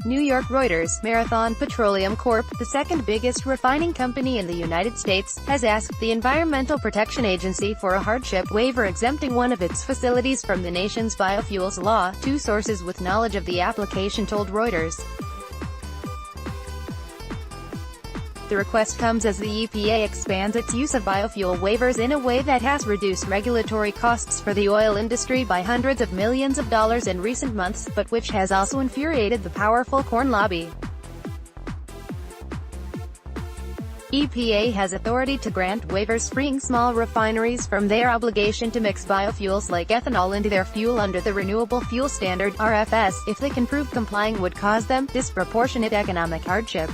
New York Reuters, Marathon Petroleum Corp, the second biggest refining company in the United States, has asked the Environmental Protection Agency for a hardship waiver exempting one of its facilities from the nation's biofuels law, two sources with knowledge of the application told Reuters. The request comes as the EPA expands its use of biofuel waivers in a way that has reduced regulatory costs for the oil industry by hundreds of millions of dollars in recent months, but which has also infuriated the powerful corn lobby. EPA has authority to grant waivers freeing small refineries from their obligation to mix biofuels like ethanol into their fuel under the Renewable Fuel Standard (RFS), if they can prove complying would cause them disproportionate economic hardship.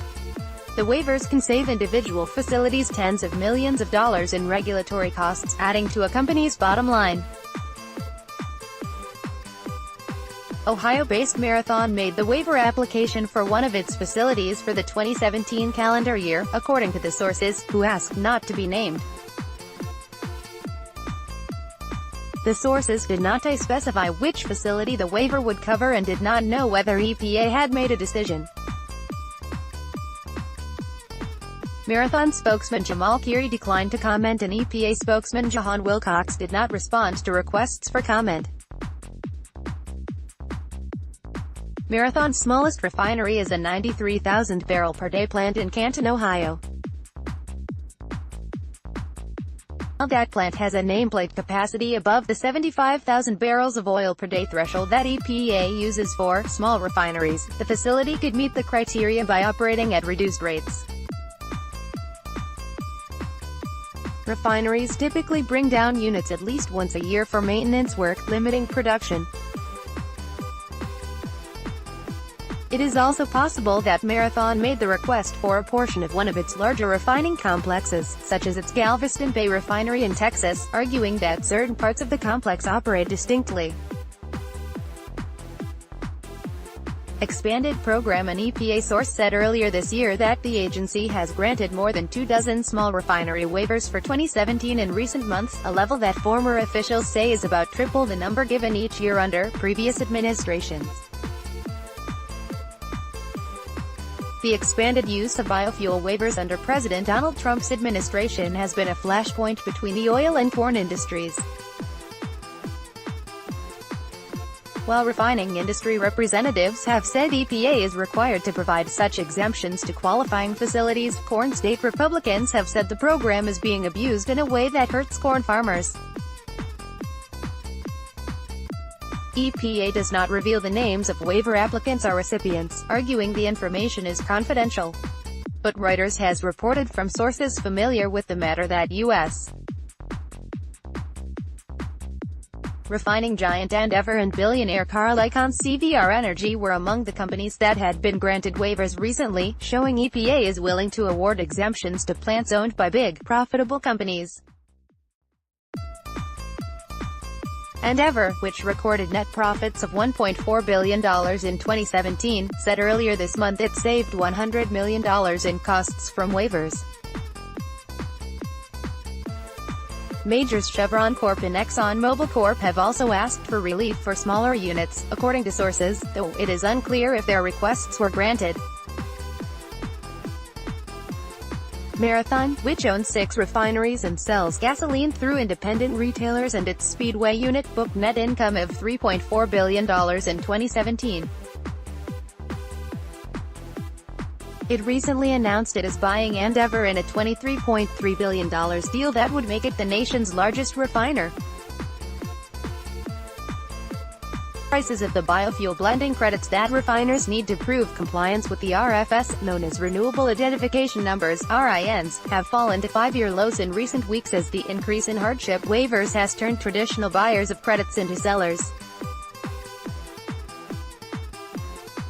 The waivers can save individual facilities tens of millions of dollars in regulatory costs, adding to a company's bottom line. Ohio-based Marathon made the waiver application for one of its facilities for the 2017 calendar year, according to the sources, who asked not to be named. The sources did not specify which facility the waiver would cover and did not know whether EPA had made a decision. Marathon spokesman Jamal Kiri declined to comment and EPA spokesman Jahan Wilcox did not respond to requests for comment. Marathon's smallest refinery is a 93,000-barrel-per-day plant in Canton, Ohio. While that plant has a nameplate capacity above the 75,000 barrels of oil per day threshold that EPA uses for small refineries, the facility could meet the criteria by operating at reduced rates. Refineries typically bring down units at least once a year for maintenance work, limiting production. It is also possible that Marathon made the request for a portion of one of its larger refining complexes, such as its Galveston Bay refinery in Texas, arguing that certain parts of the complex operate distinctly. Expanded program. An EPA source said earlier this year that the agency has granted more than 24 small refinery waivers for 2017 in recent months, a level that former officials say is about triple the number given each year under previous administrations. The expanded use of biofuel waivers under President Donald Trump's administration has been a flashpoint between the oil and corn industries. While refining industry representatives have said EPA is required to provide such exemptions to qualifying facilities, corn state Republicans have said the program is being abused in a way that hurts corn farmers. EPA does not reveal the names of waiver applicants or recipients, arguing the information is confidential. But Reuters has reported from sources familiar with the matter that U.S. refining giant Endeavor and billionaire Carl Icahn's CVR Energy were among the companies that had been granted waivers recently, showing EPA is willing to award exemptions to plants owned by big, profitable companies. Endeavor, which recorded net profits of $1.4 billion in 2017, said earlier this month it saved $100 million in costs from waivers. Majors Chevron Corp and ExxonMobil Corp have also asked for relief for smaller units, according to sources, though it is unclear if their requests were granted. Marathon, which owns 6 refineries and sells gasoline through independent retailers and its Speedway unit, booked net income of $3.4 billion in 2017. It recently announced it is buying Endeavor in a $23.3 billion deal that would make it the nation's largest refiner. Prices of the biofuel blending credits that refiners need to prove compliance with the RFS, known as Renewable Identification Numbers (RINs), have fallen to 5-year lows in recent weeks as the increase in hardship waivers has turned traditional buyers of credits into sellers.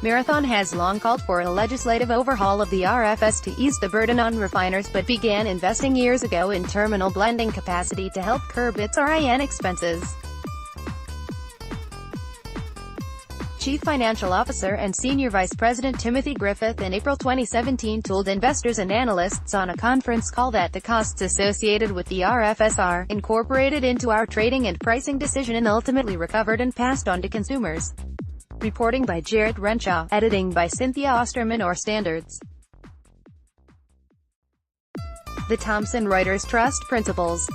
Marathon has long called for a legislative overhaul of the RFS to ease the burden on refiners but began investing years ago in terminal blending capacity to help curb its RIN expenses. Chief Financial Officer and Senior Vice President Timothy Griffith in April 2017 told investors and analysts on a conference call that the costs associated with the RFS are incorporated into our trading and pricing decision and ultimately recovered and passed on to consumers. Reporting by Jarrett Renshaw. Editing by Cynthia Osterman or Standards. The Thomson Reuters Trust Principles.